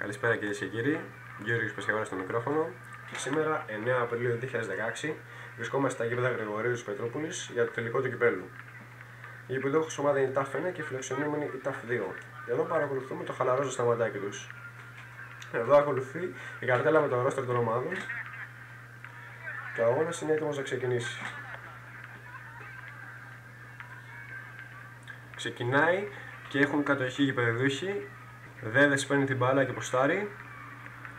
Καλησπέρα κυρίες και κύριοι, Γιώργος Πεσιαγόρας στο μικρόφωνο. Σήμερα, 9 Απριλίου 2016, βρισκόμαστε στα γήπεδα Γρηγορίου της Πετρούπολης για το τελικό του κυπέλλου. Η υποδόχους ομάδα είναι η ΤΑΦ 1 και η φιλοξενούμενη η ΤΑΦ 2. Εδώ παρακολουθούμε το χαλαρό σταματάκι τους. Εδώ ακολουθεί η καρτέλα με το ρόστερ των ομάδων και ο αγώνας είναι έτοιμος να ξεκινήσει. Ξεκινάει και έχουν κατοχή οι γηπεδούχοι. Δέδες παίρνει την μπάλα και ποστάρει,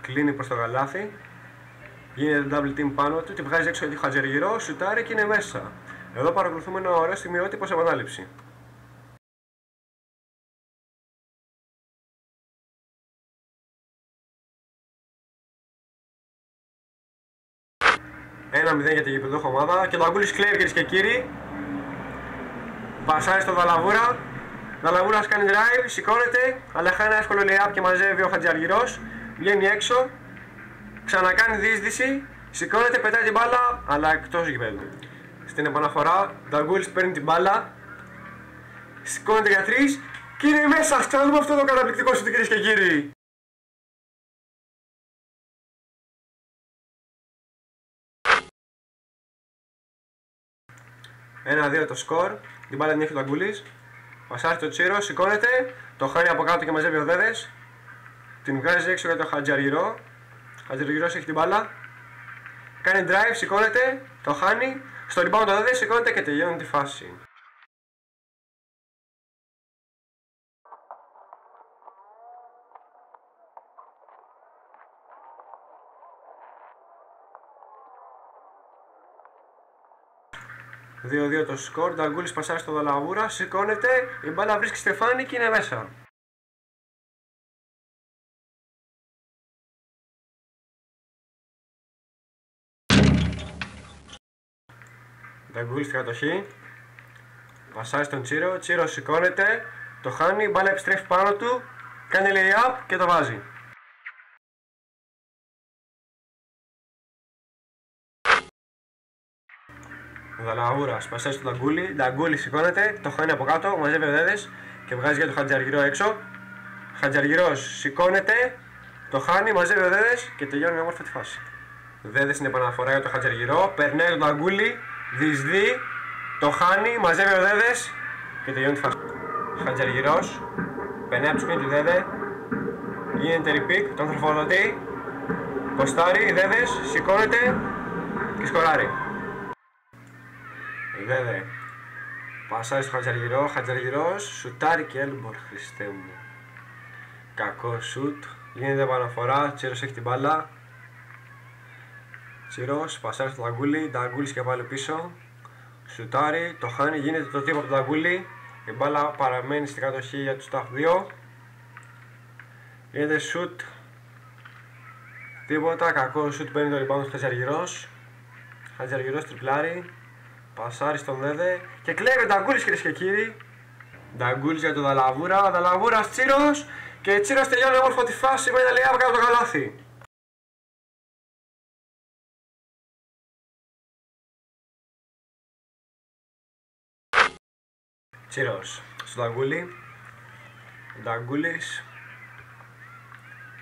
κλείνει προς το καλάθι, γίνεται double team πάνω του, την βγάζει έξω για τη Χατζεργυρό, σουτάρει και είναι μέσα. Εδώ παρακολουθούμε ένα ωραίο στιγμιότυπο σε επανάληψη. Ένα 0 για την γηπεδούχο ομάδα και το Αγκούλης κλέβει, κυρίες και κύριοι. Πασάρει στο Δαλαβούρα. Δαλαβούρας κάνει drive, σηκώνεται, αλλά χάνει ένα εύκολο layup και μαζεύει ο Χατζαργυρός. Βγαίνει έξω, ξανακάνει διείσδυση, σηκώνεται, πετάει την μπάλα, αλλά εκτός γηπέδου. Στην επαναφορά, ο Αγκούλης παίρνει την μπάλα, σηκώνεται για 3 και είναι μέσα. Ξαναδούμε αυτό το καταπληκτικό σου, κυρίες και κύριοι. Ένα-δύο το σκορ, την μπάλα την έχει ο Αγκούλης. Πασάρει το Τσίρο, σηκώνεται, το χάνει από κάτω και μαζεύει ο Δέδες. Την βγάζει έξω για το Χατζαργυρό. Ο Χατζαργυρός έχει την μπάλα. Κάνει drive, σηκώνεται, το χάνει. Στο rebound το Δέδες, σηκώνεται και τελειώνει τη φάση. Δύο-δύο το σκορ, Νταγκούλης πασάρει στο Δαλαβούρα, σηκώνεται, η μπάλα βρίσκει στεφάνι και είναι μέσα. Νταγκούλης στην κατοχή, πασάρει στον Τσίρο, Τσίρο σηκώνεται, το χάνει, η μπάλα επιστρέφει πάνω του, κάνει lay-up και το βάζει. Ο Δαλαβούρας πασάει στον Νταγκούλη, Νταγκούλη σηκώνεται, το χάνει από κάτω, μαζεύει ο Δέδες και βγάζει για το Χατζαργυρό έξω. Χατζαργυρός σηκώνεται, το χάνει, μαζεύει ο Δέδες και τελειώνει μια όμορφη τη φάση. Δέδες είναι επαναφορά για το Χατζαργυρό, περνάει τον Νταγκούλη, διεισδύει, το χάνει, μαζεύει ο Δέδες και τελειώνει τη φάση. Χατζαργυρός περνάει από το σκηνή του Δέδε, γίνεται repick, τον θροφοδοτεί, ποστάρει, Δέδες σηκώνεται και σκοράρει. Δέδε πασάρει στο Χατζαργυρό, Χατζαργυρός σουτάρει και έλμπορ, Χριστέ μου. Κακό σουτ, γίνεται επαναφορά, Τσίρος έχει την μπάλα. Τσίρος πασάρει στο Νταγκούλη, Νταγκούλης και πάλι πίσω. Σουτάρει, το χάνει, γίνεται το τύπο από τον Νταγκούλη. Η μπάλα παραμένει στην κατοχή για τους ΤΑΦ 2. Γίνεται σουτ. Τίποτα, κακό σουτ, παίρνει το rebound του Χατζαργυρός. Χατζαργυρός τριπλάρει. Πασάρει στον Δέδε και κλέβει ο Νταγκούλης, κυρίες και κύριοι. Νταγκούλης για τον Δαλαβούρα, Δαλαβούρας Τσίρος και Τσίρος τελειώνει όμορφο τη φάση με ένα lay-up κάτω το καλάθι. Τσίρος στον Νταγκούλη, Νταγκούλης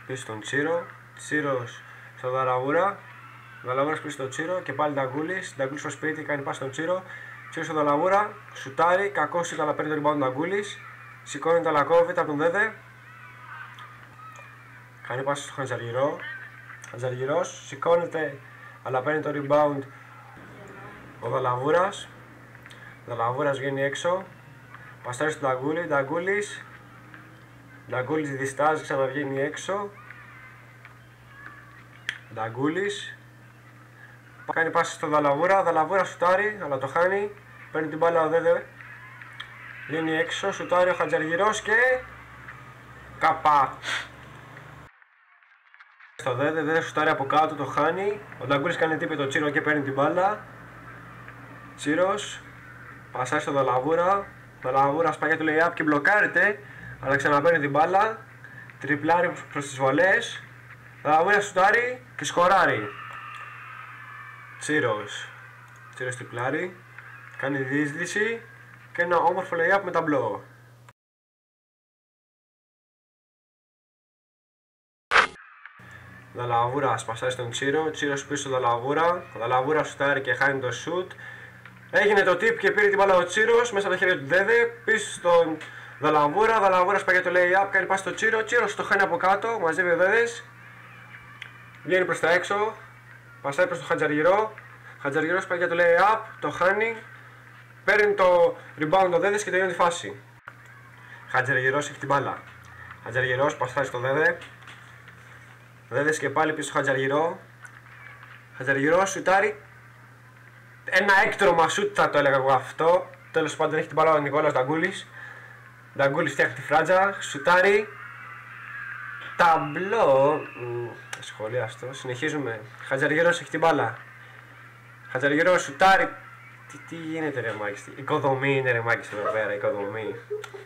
πίσω στον Τσίρο, Τσίρος στον Δαλαβούρα. Δαλαβούρας πίσω στο Τσίρο και πάλι Νταγκούλης. Νταγκούλης στο σπίτι, κάνει πάση στον Τσίρο. Τσίρο στο Δαλαβούρα, σουτάρει. Κακό σουτ, αλλά παίρνει το rebound Νταγκούλης. Σηκώνει τα λακόβητα από τον Δέδε. Κάνει πάση στο Χατζαργυρό. Χατζαργυρός σηκώνεται, αλλά παίρνει το rebound ο Δαλαβούρας. Δαλαβούρας βγαίνει έξω. Παστάρει στον Νταγκούλη. Νταγκούλης. Νταγκούλης διστάζει, ξαναβγαίνει έξω. Νταγκούλης κάνει πάση στο Δαλαβούρα, Δαλαβούρα σουτάρει, αλλά το χάνει. Παίρνει την μπάλα ο Δέδε, βγαίνει έξω, σουτάρει ο Χατζαργυρός και καπά. Στο Δέδε, Δέδε σουτάρει από κάτω, το χάνει. Ο Νταγκούλης κάνει τύπη το Τσίρο και παίρνει την μπάλα. Τσίρος πασάει στο Δαλαβούρα, Δαλαβούρα σπαγιά του lay-up και μπλοκάρεται, αλλά ξαναπαίρνει την μπάλα. Τριπλάρει προς τις βολές. Δαλαβούρας σουτάρει και σκοράρει. Τσίρος τριπλάρει, κάνει διείσδυση και ένα όμορφο lay-up με ταμπλό. Δαλαβούρας πασάρει στον Τσίρο, Τσίρος πίσω στον Δαλαβούρα. Ο Δαλαβούρας σουτάρει και χάνει το σουτ. Έγινε το tip και πήρε την μπάλα ο Τσίρος μέσα από τα χέρια του Δέδε. Πίσω στον Δαλαβούρα. Δαλαβούρας πάει για το lay-up, κάνει πάση στο Τσίρο. Τσίρος το χάνει από κάτω, μαζεύει ο Δέδες. Βγαίνει προς τα έξω. Πασάρει προς τον Χατζαργυρό. Χατζαργυρός πάει για το lay-up, το χάνει. Παίρνει το rebound ο Δέδες και τελειώνει τη φάση. Χατζαργυρός έχει την μπάλα. Χατζαργυρός πασάρει στο Δέδε. Δέδες και πάλι πίσω στο Χατζαργυρό. Χατζαργυρός σουτάρει. Ένα έκτρωμα σουτ θα το έλεγα εγώ αυτό. Τέλος πάντων έχει την μπάλα ο Νικόλαος Νταγκούλης. Νταγκούλης φτιάχνει τη φράτζα. Σουτάρει. Ταμπλό. Σχολιάστο. Συνεχίζουμε. Χατζαργυρός έχει την μπάλα. Χατζαργυρός σουτάρει. Τι γίνεται ρε μάκης. Οικοδομή είναι ρε μάκης εδώ πέρα. Οικοδομή.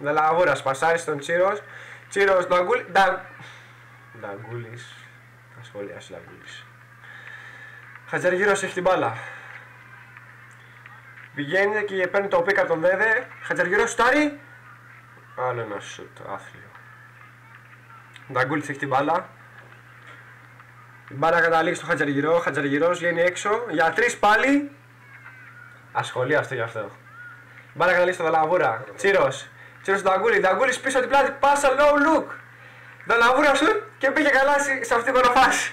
Δαλαβούρας πασάρει στον Τσίρος. Τσίρος Νταγκούλης. Νταγκούλης. Θα σχολιάσει Νταγκούλης. Χατζαργυρός έχει την μπάλα. Πηγαίνει και παίρνει το πίκα από τον Δέδε. Χατζαργυρός σουτάρει. Άλλο ένα σουτ, άθλιο. Νταγκούλης έχει την μπάλα. Η μπάλα καταλήγει στο Χατζαργυρό. Χατζαργυρός βγαίνει έξω. Για τρεις πάλι. Ασχολίαστο γι' αυτό. Η μπάλα καταλήγει στο Δαλαβούρα. Τσίρος. Τσίρος στον Νταγκούλη. Νταγκούλης πίσω από την πλάτη. Πάσα low look. Δαλαβούρα σου και πήγε καλά σε αυτή την κονοφάση.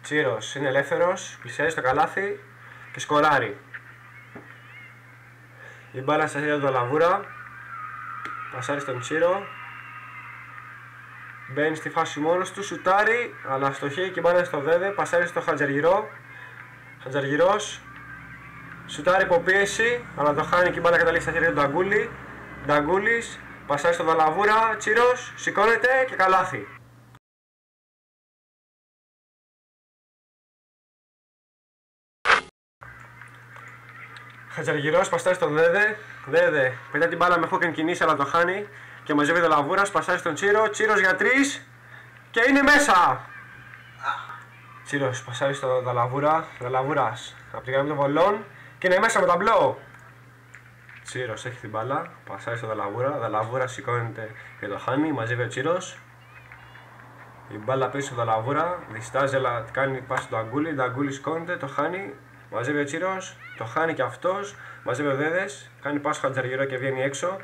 Τσίρος είναι ελεύθερος, πλησιάζει στο καλάθι και σκοράρει. Η μπάλα στα χέρια του Δαλαβούρα. Πασάρει στον Τσίρο. Μπαίνει στη φάση μόνος του, σουτάρει, αλλά στοχεύει και η μπάλα στο Δέδε. Πασάρει στο Χατζαργυρό. Χατζαργυρός σουτάρει υποπίεση, αλλά το χάνει και η μπάλα καταλήγει στα χέρια του Νταγκούλη. Νταγκούλης πασάρει στο Δαλαβούρα. Τσίρος σηκώνεται και καλάθι. Χατζαργυρός πασάρει στον Δέδε. Δέδε πετάει την μπάλα με χόκεν κινήσει, αλλά το χάνει και μαζεύει Δαλαβούρας. Πασάρει στον Τσίρο. Τσίρος για 3 και είναι μέσα. Τσίρος πασάρει στον Δαλαβούρα. Δαλαβούρας από την γραμμή των βολών και είναι μέσα με ταμπλό. Τσίρος έχει την μπάλα. Πασάρει στον Δαλαβούρα. Δαλαβούρας σηκώνεται και το χάνει. Μαζεύει ο Τσίρος. Η μπάλα πίσω στον Δαλαβούρα. Διστάζει, αλλά κάνει πάση στον Νταγκούλη. Νταγκούλη σηκώνεται, το χάνει. Μαζεύει ο Τσίρος, το χάνει και αυτός. Μαζεύει ο Δέδες, κάνει πάσο Χατζαργυρό και βγαίνει έξω.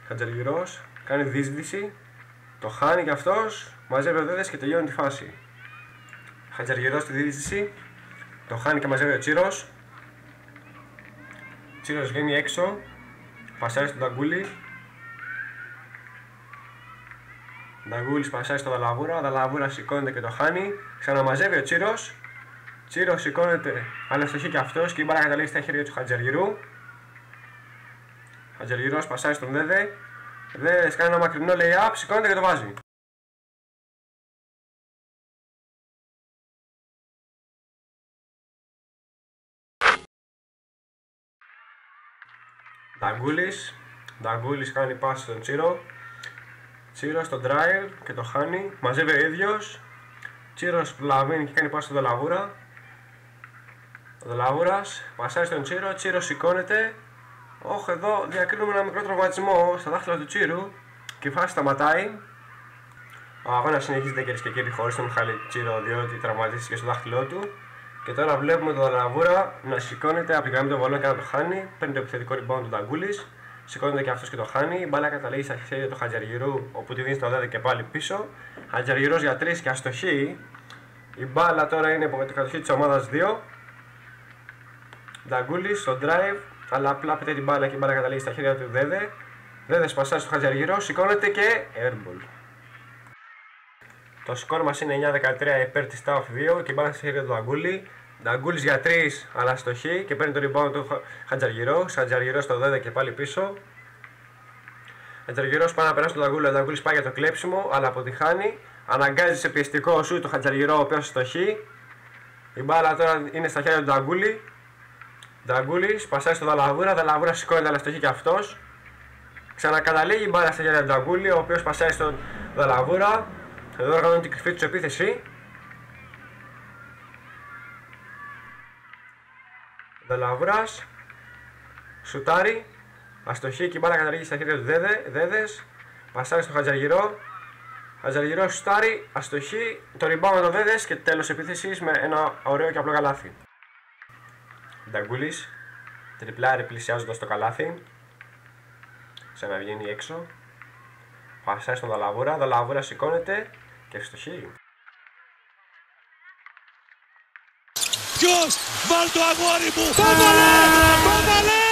Χατζαργυρός κάνει δίσδυση, το χάνει και αυτός. Μαζεύει ο Δέδες και τελειώνει τη φάση. Χατζαργυρός στη δίσδυση, το χάνει και μαζεύει ο Τσίρος. Τσίρος βγαίνει έξω, πασάρει στον Νταγκούλη. Νταγκούλης πασάρει στον Δαλαβούρα. Δαλαβούρα σηκώνεται και το χάνει. Ξαναμαζεύει ο Τσίρος. Τσίρος σηκώνεται, αλλά στοχεί και αυτός και η μπάλα καταλήγει στα χέρια του Χατζαργυρού. Χατζαργυρός πασάρει στον Δέδε. Δέδες κάνει ένα μακρινό lay-up, σηκώνεται και το βάζει. Νταγκούλης κάνει πάση στον Τσίρο. Τσίρος στο drive και το χάνει. Μαζεύει ο ίδιος. Τσίρος πλαβαίνει και κάνει πάση στον Δαλαβούρα. Ο Δαλαβούρας πασάρει στον Τσίρο. Τσίρος σηκώνεται. Όχι, εδώ διακρίνουμε ένα μικρό τραυματισμό στα δάχτυλα του Τσίρου και η φάση σταματάει. Ο αγώνας συνεχίζεται, κυρίες και κύριοι, χωρίς τον Μιχάλη Τσίρο, διότι τραυματίστηκε στο δάχτυλό του. Και τώρα βλέπουμε τον Δαλαβούρα να σηκώνεται από την γραμμή των βολών και να το χάνει. Παίρνει το επιθετικό rebound του Νταγκούλης. Σηκώνεται και αυτός και το χάνει. Η μπάλα καταλήγει στα χέρια του Χατζαργυρού, όπου τη δίνει στο Δέδε και πάλι πίσω. Χατζαργυρός για 3 και αστοχή. Η μπάλα τώρα είναι από την κατοχή της ομάδας 2. Νταγκούλης στο drive, αλλά απλά πετάει την μπάλα και η μπάλα καταλήγει στα χέρια του Δέδε. Δέδες πασάρει στο Χατζαργυρό, σηκώνεται και airball. Το σκορ μας είναι 9-13 υπέρ της TAF 2 και η μπάλα στα χέρια του Νταγκούλη. Νταγκούλης για 3, αλλά αστοχή και παίρνει το rebound του Χατζαργυρό. Χατζαργυρό στο Δέδε και πάλι πίσω. Χατζαργυρός πάει να περάσει τον Νταγκούλη, ο Νταγκούλης πάει για το κλέψιμο, αλλά αποτυχάνει. Αναγκάζει σε πιεστικό σου το Χατζαργυρό, ο οποίος αστοχεί. Η μπάλα τώρα είναι στα χέρια του Νταγκούλη. Νταγκούλης πασάει στο Δαλαβούρα. Δαλαβούρα σηκώνεται, αλλά αστοχεί και αυτός. Ξανακαταλήγει η μπάλα στα χέρια του Νταγκούλη, ο οποίος πασάει στον Δαλαβούρα. Εδώ οργανώνει την κρυφή του επίθεση. Δελαβούρας σουτάρει, αστοχή και η μπάλα καταλήγει στα χέρια του Δέδες. Πασάρει στον Χατζαργυρό. Χατζαργυρό σουτάρει, αστοχή, το rebound με τον Δέδες και τέλος επίθεσης με ένα ωραίο και απλό καλάθι. Νταγκούλης τριπλάρει πλησιάζοντας το καλάθι, σαν να βγαίνει έξω. Πασάρει στον Δελαβούρα, Δελαβούρα σηκώνεται και αστοχή. Ποιος, βάλ' το αγόρι μου! Πάπαλε!